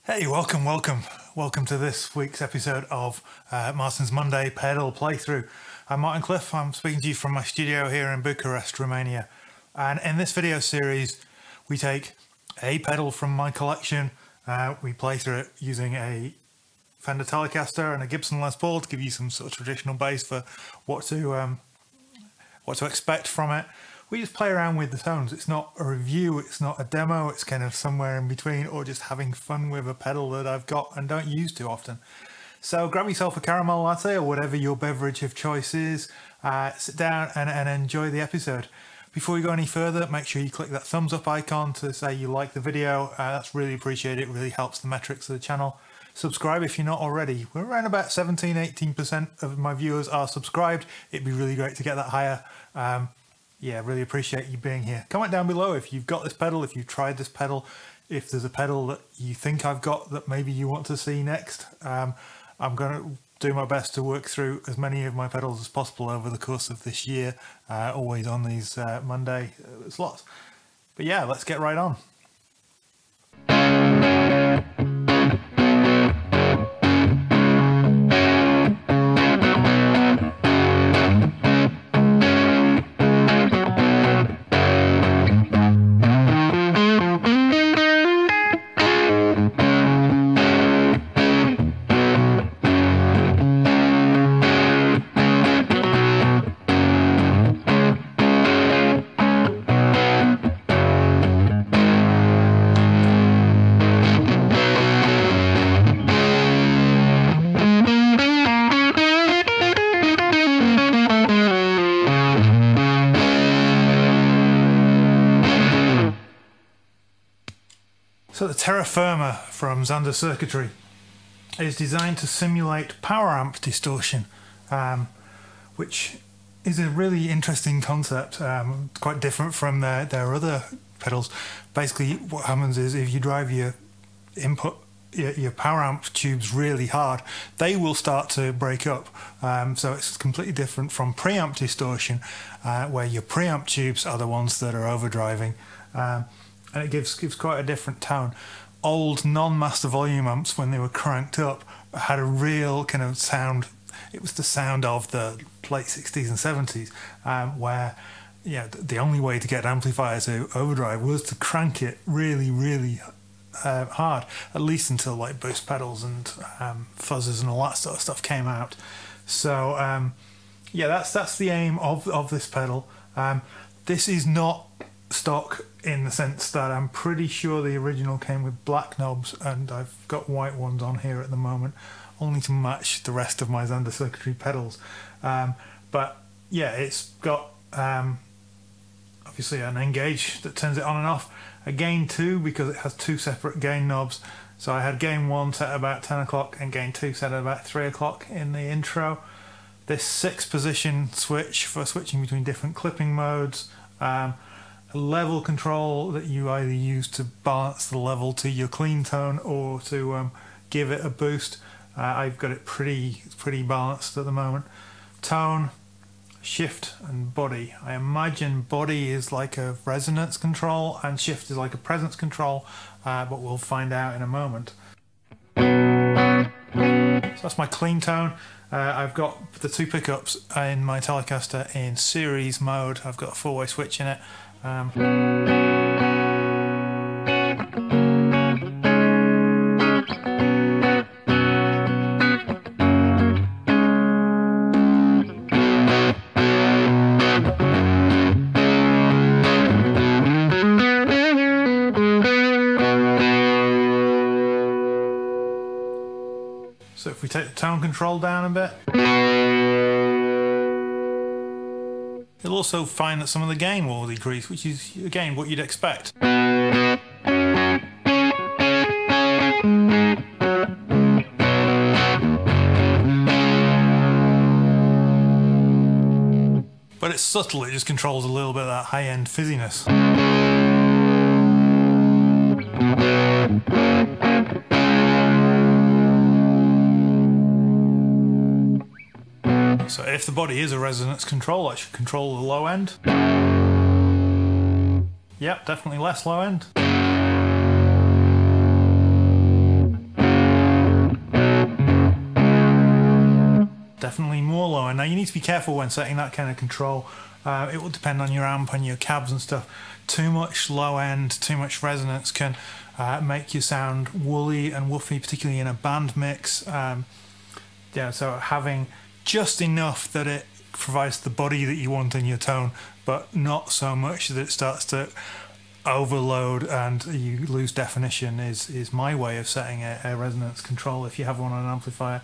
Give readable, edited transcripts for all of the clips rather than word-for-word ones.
Hey, welcome to this week's episode of Martin's Monday Pedal Playthrough. I'm Martin Cliff. I'm speaking to you from my studio here in Bucharest, Romania. And in this video series, we take a pedal from my collection. We play through it using a Fender Telecaster and a Gibson Les Paul to give you some sort of traditional bass for what to expect from it. We just play around with the tones. It's not a review, it's not a demo, it's kind of somewhere in between, or just having fun with a pedal that I've got and don't use too often. So grab yourself a caramel latte or whatever your beverage of choice is, sit down and enjoy the episode. Before we go any further, make sure you click that thumbs up icon to say you like the video. That's really appreciated. It really helps the metrics of the channel. Subscribe if you're not already. We're around about 17-18% of my viewers are subscribed. It'd be really great to get that higher. Yeah, really appreciate you being here. Comment down below if you've got this pedal, if you've tried this pedal, if there's a pedal that you think I've got that maybe you want to see next. I'm going to do my best to work through as many of my pedals as possible over the course of this year, always on these Monday slots. But yeah, let's get right on. So the Terra Firma from Zander Circuitry is designed to simulate power amp distortion, which is a really interesting concept, quite different from their other pedals. Basically what happens is if you drive your power amp tubes really hard, they will start to break up. So it's completely different from preamp distortion, where your preamp tubes are the ones that are overdriving. And it gives quite a different tone. Old non-master volume amps, when they were cranked up, had a real kind of sound. It was the sound of the late 60s and 70s, where the only way to get an amplifier to overdrive was to crank it really hard, at least until like boost pedals and fuzzers and all that sort of stuff came out. So yeah, that's the aim of this pedal. This is not stock in the sense that I'm pretty sure the original came with black knobs, and I've got white ones on here at the moment, only to match the rest of my Zander Circuitry pedals. But yeah, it's got obviously an engage that turns it on and off, a gain 2 because it has two separate gain knobs. So I had gain 1 set at about 10 o'clock and gain 2 set at about 3 o'clock in the intro. This 6-position switch for switching between different clipping modes. A level control that you either use to balance the level to your clean tone or to give it a boost. I've got it pretty balanced at the moment. Tone, shift and body. I imagine body is like a resonance control and shift is like a presence control, but we'll find out in a moment. So that's my clean tone. I've got the 2 pickups in my Telecaster in series mode. I've got a 4-way switch in it. So if we take the tone control down a bit, you'll also find that some of the gain will decrease, which is, again, what you'd expect. But it's subtle, it just controls a little bit of that high-end fizziness. So if the body is a resonance control, I should control the low end. Yep, definitely less low end. definitely more low end. Now you need to be careful when setting that kind of control. It will depend on your amp and your cabs and stuff. Too much low end, too much resonance can make you sound woolly and woofy, particularly in a band mix. Yeah, so having just enough that it provides the body that you want in your tone, but not so much that it starts to overload and you lose definition is my way of setting a resonance control if you have one on an amplifier.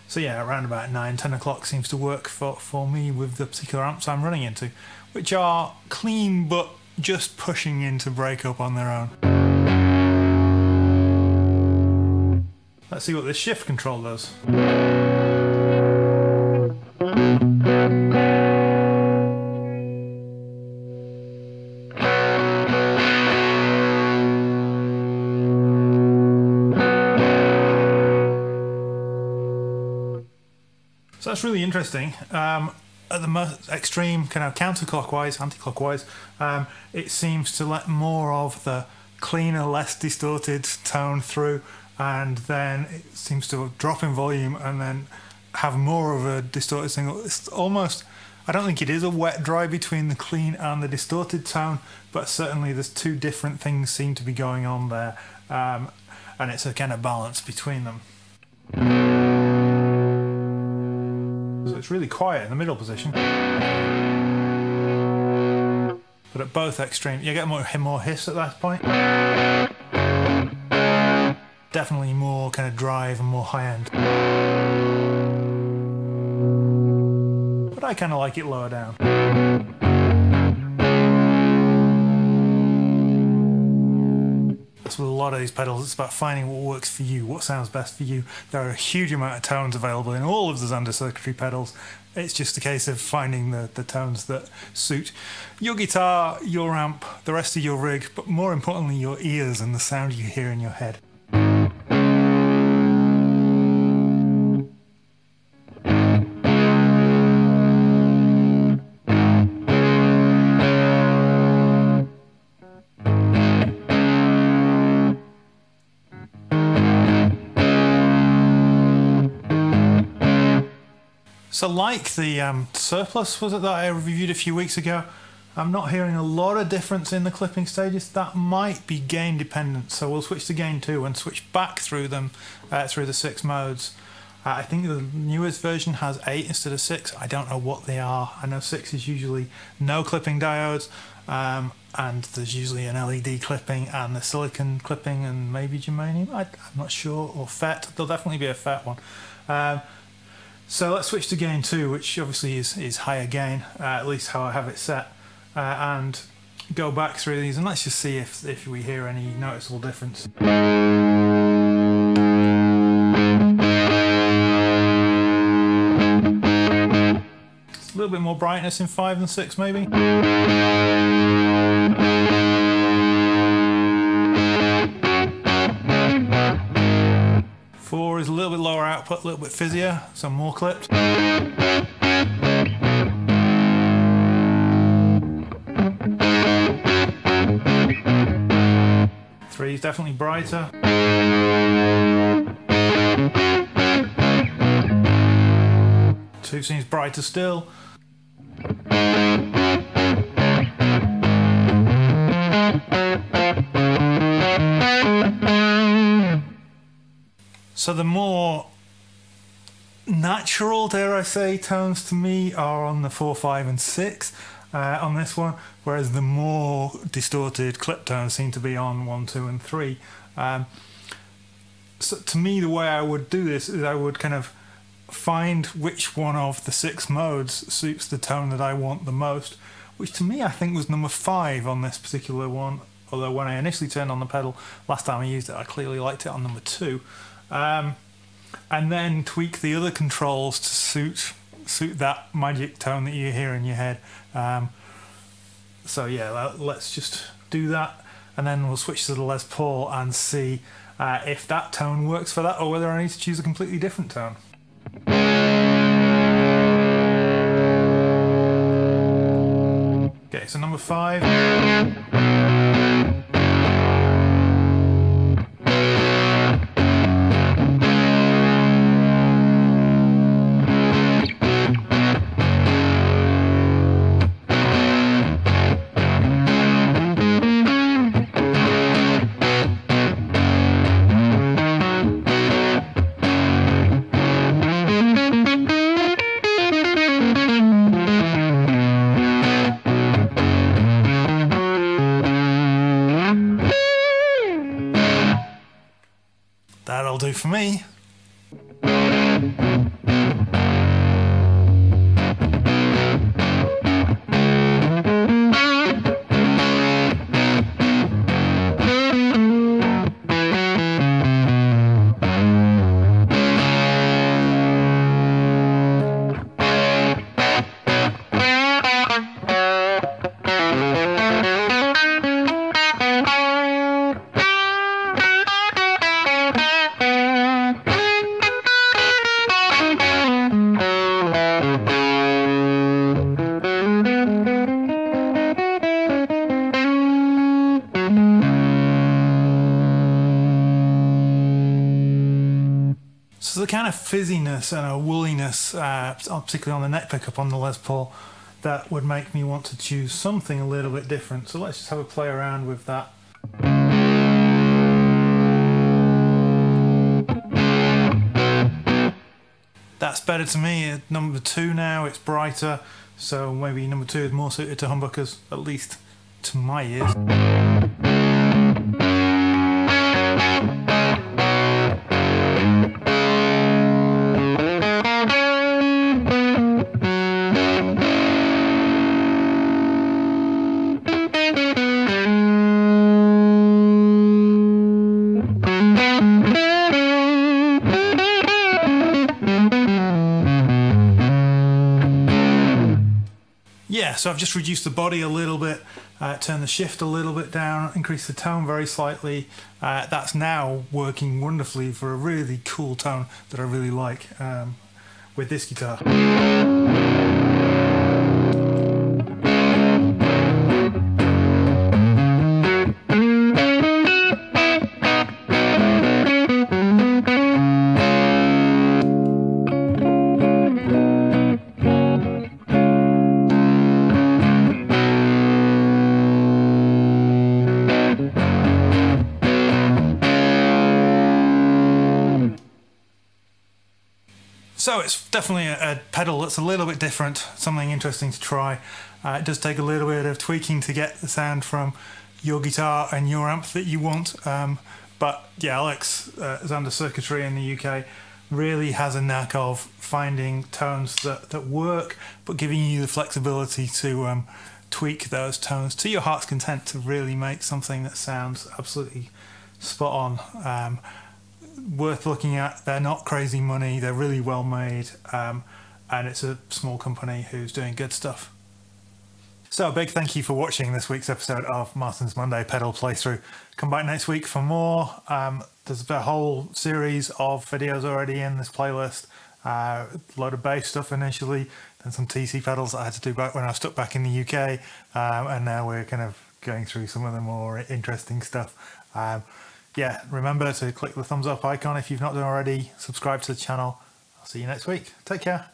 So yeah, around about 9-10 o'clock seems to work for me with the particular amps I'm running into, which are clean but just pushing into breakup on their own. Let's see what this shift control does. So that's really interesting. At the most extreme, kind of counterclockwise, anti-clockwise, it seems to let more of the cleaner, less distorted tone through, and then it seems to drop in volume and then have more of a distorted signal. It's almost, I don't think it is a wet dry between the clean and the distorted tone, but certainly there's two different things seem to be going on there, and it's a kind of balance between them. So it's really quiet in the middle position, but at both extremes you get more hiss at that point. Definitely more kind of drive and more high end, but I kind of like it lower down. With a lot of these pedals, it's about finding what works for you, what sounds best for you. There are a huge amount of tones available in all of the Zander Circuitry pedals. It's just a case of finding the tones that suit your guitar, your amp, the rest of your rig, but more importantly your ears and the sound you hear in your head. So like the Surplus, was it, that I reviewed a few weeks ago, I'm not hearing a lot of difference in the clipping stages. That might be gain dependent, so we'll switch to gain 2 and switch back through them, through the 6 modes. I think the newest version has 8 instead of 6. I don't know what they are. I know 6 is usually no clipping diodes, and there's usually an LED clipping and the silicon clipping and maybe germanium, I'm not sure, or FET. There'll definitely be a FET one. So let's switch to gain 2, which obviously is higher gain, at least how I have it set, and go back through these and let's just see if we hear any noticeable difference. It's a little bit more brightness in 5 than 6 maybe. 4 is a little bit lower output, a little bit fizzier, so more clipped. 3 is definitely brighter. 2 seems brighter still. So the more natural, dare I say, tones to me are on the 4, 5 and 6 on this one, whereas the more distorted clip tones seem to be on 1, 2 and 3. So to me, the way I would do this is I would kind of find which one of the 6 modes suits the tone that I want the most, which to me I think was number 5 on this particular one, although when I initially turned on the pedal last time I used it I clearly liked it on number 2. And then tweak the other controls to suit that magic tone that you hear in your head. So yeah, let's just do that, and then we'll switch to the Les Paul and see if that tone works for that, or whether I need to choose a completely different tone. Okay, so number 5. That'll do for me. So the kind of fizziness and a woolliness, particularly on the neck pickup on the Les Paul, that would make me want to choose something a little bit different. So let's just have a play around with that. That's better to me. At number 2 now, it's brighter, so maybe number 2 is more suited to humbuckers, at least to my ears. Yeah, so I've just reduced the body a little bit, turned the shift a little bit down, increased the tone very slightly. That's now working wonderfully for a really cool tone that I really like with this guitar. So it's definitely a pedal that's a little bit different, something interesting to try. It does take a little bit of tweaking to get the sound from your guitar and your amp that you want. But yeah, Alex, Zander Circuitry in the UK, really has a knack of finding tones that work, but giving you the flexibility to tweak those tones to your heart's content to really make something that sounds absolutely spot on. Worth looking at. They're not crazy money, they're really well made, and it's a small company who's doing good stuff. So a big thank you for watching this week's episode of Martin's Monday Pedal Playthrough. Come back next week for more. There's a whole series of videos already in this playlist. A load of bass stuff initially, then some TC pedals that I had to do back when I was stuck back in the UK, and now we're kind of going through some of the more interesting stuff. Yeah, remember to click the thumbs up icon if you've not done already, subscribe to the channel. I'll see you next week. Take care.